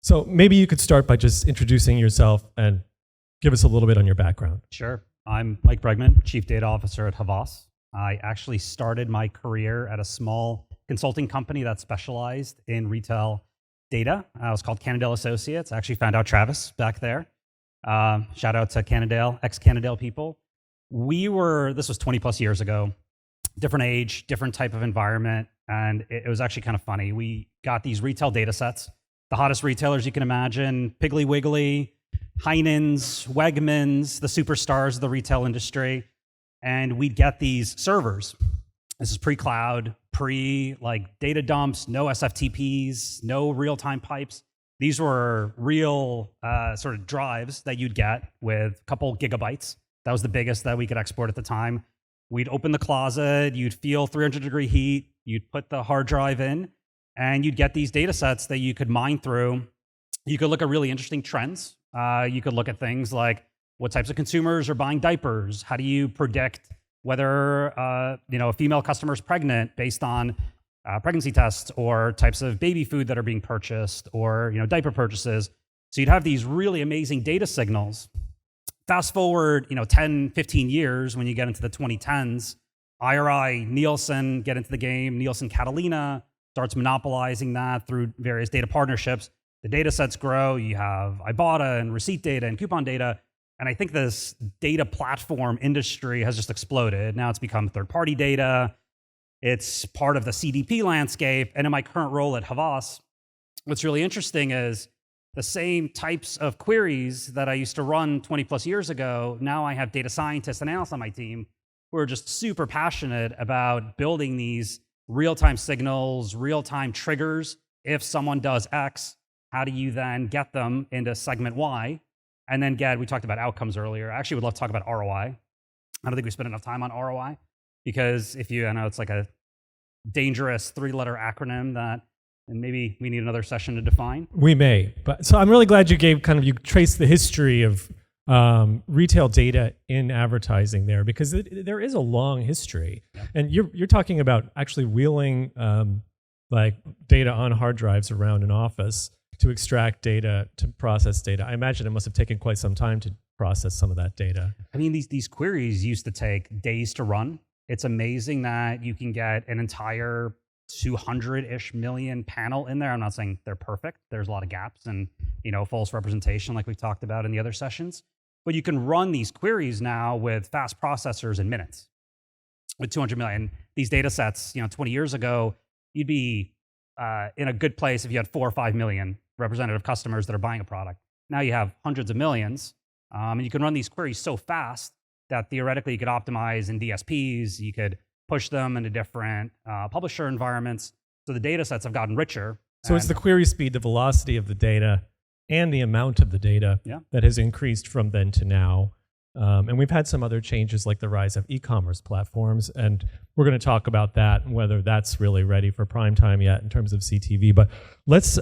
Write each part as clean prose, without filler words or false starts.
So maybe you could start by just introducing yourself and give us a little bit on your background. Sure. I'm Mike Bregman, Chief Data Officer at Havas. I actually started my career at a small consulting company that specialized in retail data. It was called Cannondale Associates. I actually found out Travis back there. Shout out to Cannondale, ex-Cannondale people. This was 20 plus years ago, different age, different type of environment, and it was actually kind of funny. We got these retail data sets, the hottest retailers you can imagine, Piggly Wiggly, Heinen's, Wegmans, the superstars of the retail industry, and we'd get these servers. This is pre-cloud, data dumps, no SFTPs, no real-time pipes. These were real sort of drives that you'd get with a couple gigabytes. That was the biggest that we could export at the time. We'd open the closet, you'd feel 300-degree heat, you'd put the hard drive in, and you'd get these data sets that you could mine through. You could look at really interesting trends. You could look at things like what types of consumers are buying diapers. How do you predict whether a female customer is pregnant based on pregnancy tests or types of baby food that are being purchased or diaper purchases? So you'd have these really amazing data signals. Fast forward 10, 15 years when you get into the 2010s, IRI, Nielsen get into the game. Nielsen Catalina starts monopolizing that through various data partnerships. The data sets grow. You have Ibotta and receipt data and coupon data. And I think this data platform industry has just exploded. Now it's become third-party data. It's part of the CDP landscape. And in my current role at Havas, what's really interesting is the same types of queries that I used to run 20 plus years ago, now I have data scientists and analysts on my team who are just super passionate about building these real-time signals, real-time triggers. If someone does X, how do you then get them into segment Y? And then we talked about outcomes earlier. I actually would love to talk about ROI. I don't think we spent enough time on ROI because I know it's like a dangerous 3-letter acronym that, and maybe we need another session to define. We may, but so I'm really glad you traced the history of retail data in advertising there, because there is a long history. Yeah. And you're talking about actually wheeling data on hard drives around an office to extract data, to process data. I imagine it must have taken quite some time to process some of that data. I mean, these queries used to take days to run. It's amazing that you can get an entire 200-ish million panel in there. I'm not saying they're perfect. There's a lot of gaps and false representation like we talked about in the other sessions. But you can run these queries now with fast processors in minutes. With 200 million, these data sets, 20 years ago, you'd be in a good place if you had 4 or 5 million representative customers that are buying a product. Now you have hundreds of millions, and you can run these queries so fast that theoretically you could optimize in DSPs, you could push them into different publisher environments. So the data sets have gotten richer. So it's the query speed, the velocity of the data, and the amount of the data that has increased from then to now. And we've had some other changes like the rise of e-commerce platforms, and we're going to talk about that and whether that's really ready for prime time yet in terms of CTV. But let's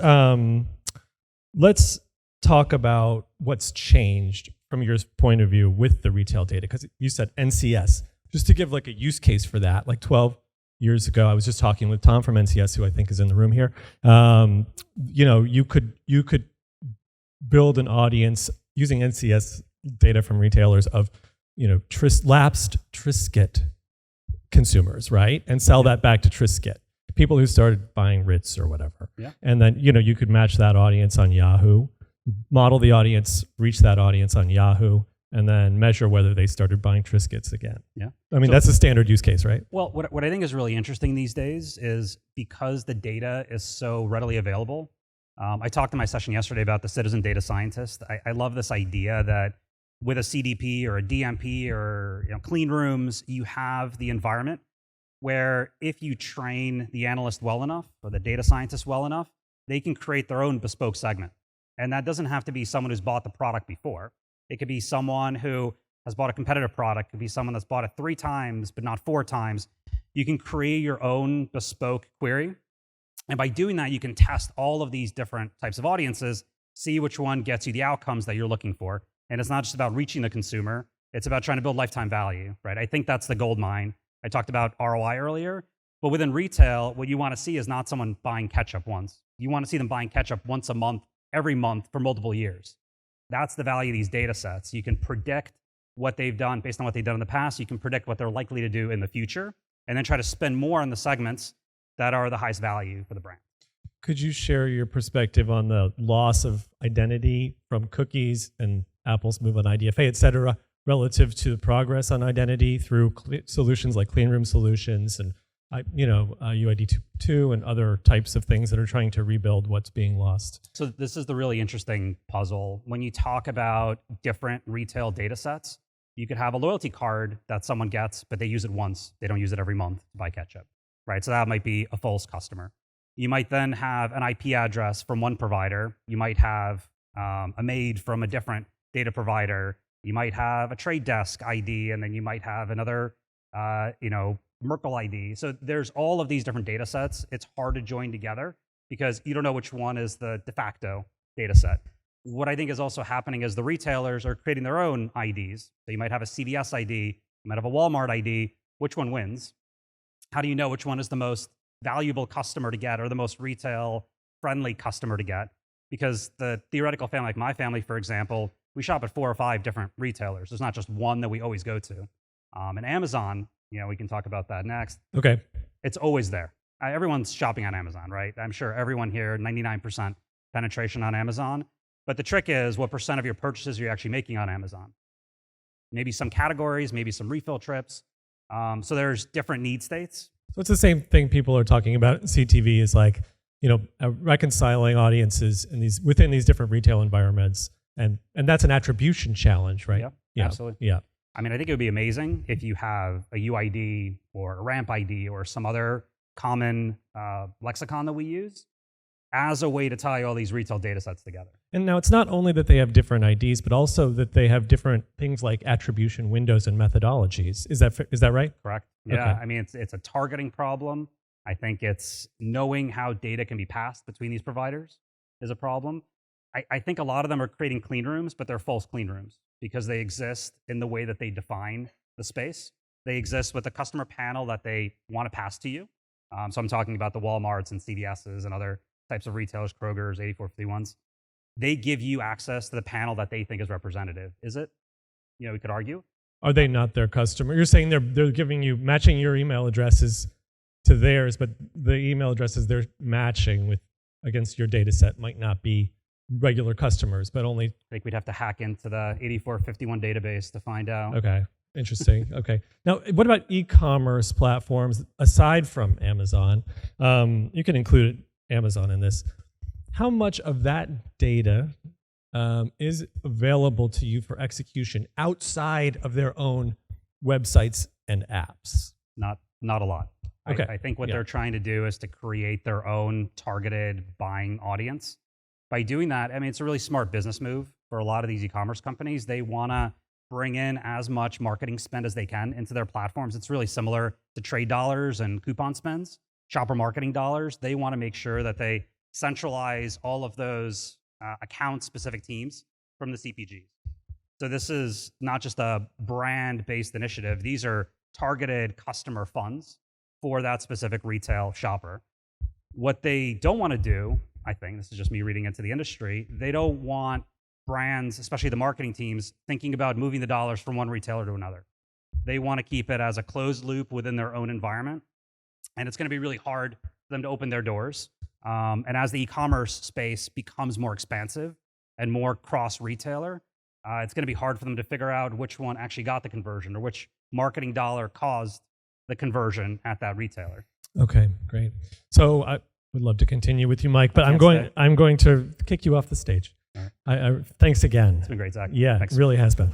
talk about what's changed from your point of view with the retail data, because you said NCS. Just to give like a use case for that, like 12 years ago, I was just talking with Tom from NCS, who I think is in the room here. You could build an audience using NCS data from retailers of lapsed Triscuit consumers, right? And sell that back to Triscuit, people who started buying Ritz or whatever. Yeah. And then you could match that audience on Yahoo, model the audience, reach that audience on Yahoo, and then measure whether they started buying Triscuits again. Yeah. I mean, that's a standard use case, right? Well, what I think is really interesting these days is because the data is so readily available. I talked in my session yesterday about the citizen data scientist. I love this idea that with a CDP or a DMP or clean rooms, you have the environment where if you train the analyst well enough or the data scientist well enough, they can create their own bespoke segment. And that doesn't have to be someone who's bought the product before. It could be someone who has bought a competitive product. It could be someone that's bought it 3 times, but not 4 times. You can create your own bespoke query. And by doing that, you can test all of these different types of audiences, see which one gets you the outcomes that you're looking for. And it's not just about reaching the consumer. It's about trying to build lifetime value, right? I think that's the gold mine. I talked about ROI earlier, but within retail, what you want to see is not someone buying ketchup once. You want to see them buying ketchup once a month every month for multiple years. That's the value of these data sets. You can predict what they've done based on what they've done in the past. You can predict what they're likely to do in the future, and then try to spend more on the segments that are the highest value for the brand. Could you share your perspective on the loss of identity from cookies and Apple's move on IDFA, et cetera, relative to the progress on identity through solutions like clean room solutions and UID2 and other types of things that are trying to rebuild what's being lost? So this is the really interesting puzzle. When you talk about different retail data sets, you could have a loyalty card that someone gets, but they use it once. They don't use it every month to buy ketchup, right? So that might be a false customer. You might then have an IP address from one provider. You might have a maid from a different data provider. You might have a trade desk ID, and then you might have another, Merkle ID. So there's all of these different data sets. It's hard to join together because you don't know which one is the de facto data set. What I think is also happening is the retailers are creating their own IDs. So you might have a CVS ID, you might have a Walmart ID. Which one wins? How do you know which one is the most valuable customer to get or the most retail-friendly customer to get? Because the theoretical family, like my family, for example, we shop at 4 or 5 different retailers. There's not just one that we always go to. And Amazon, we can talk about that next. Okay. It's always there. Everyone's shopping on Amazon, right? I'm sure everyone here, 99% penetration on Amazon. But the trick is, what percent of your purchases are you actually making on Amazon? Maybe some categories, maybe some refill trips. So there's different need states. So it's the same thing people are talking about in CTV is like, reconciling audiences within these different retail environments. And that's an attribution challenge, right? Yeah, absolutely. Yeah. I mean, I think it would be amazing if you have a UID or a ramp ID or some other common lexicon that we use as a way to tie all these retail data sets together. And now it's not only that they have different IDs, but also that they have different things like attribution windows and methodologies. Is that right? Correct. Yeah. Okay. I mean, it's a targeting problem. I think it's knowing how data can be passed between these providers is a problem. I think a lot of them are creating clean rooms, but they're false clean rooms because they exist in the way that they define the space. They exist with the customer panel that they want to pass to you. So I'm talking about the Walmarts and CVSs and other types of retailers, Kroger's, 8451s. They give you access to the panel that they think is representative. Is it? We could argue. Are they not their customer? You're saying they're giving you, matching your email addresses to theirs, but the email addresses they're matching with against your data set might not be regular customers, but only... I think we'd have to hack into the 8451 database to find out. Okay, interesting. Okay. Now, what about e-commerce platforms aside from Amazon? You can include Amazon in this. How much of that data is available to you for execution outside of their own websites and apps? Not a lot. Okay. I think what they're trying to do is to create their own targeted buying audience. By doing that, I mean, it's a really smart business move for a lot of these e-commerce companies. They want to bring in as much marketing spend as they can into their platforms. It's really similar to trade dollars and coupon spends, shopper marketing dollars. They want to make sure that they centralize all of those account-specific teams from the CPGs. So this is not just a brand-based initiative. These are targeted customer funds for that specific retail shopper. What they don't want to do, I think, this is just me reading into the industry, they don't want brands, especially the marketing teams, thinking about moving the dollars from one retailer to another. They want to keep it as a closed loop within their own environment. And it's going to be really hard for them to open their doors. And as the e-commerce space becomes more expansive and more cross-retailer, it's going to be hard for them to figure out which one actually got the conversion or which marketing dollar caused the conversion at that retailer. Okay, great. So I would love to continue with you, Mike, but I'm going to kick you off the stage. Right. Thanks again. It's been great, Zach. Yeah, Thanks. It really has been.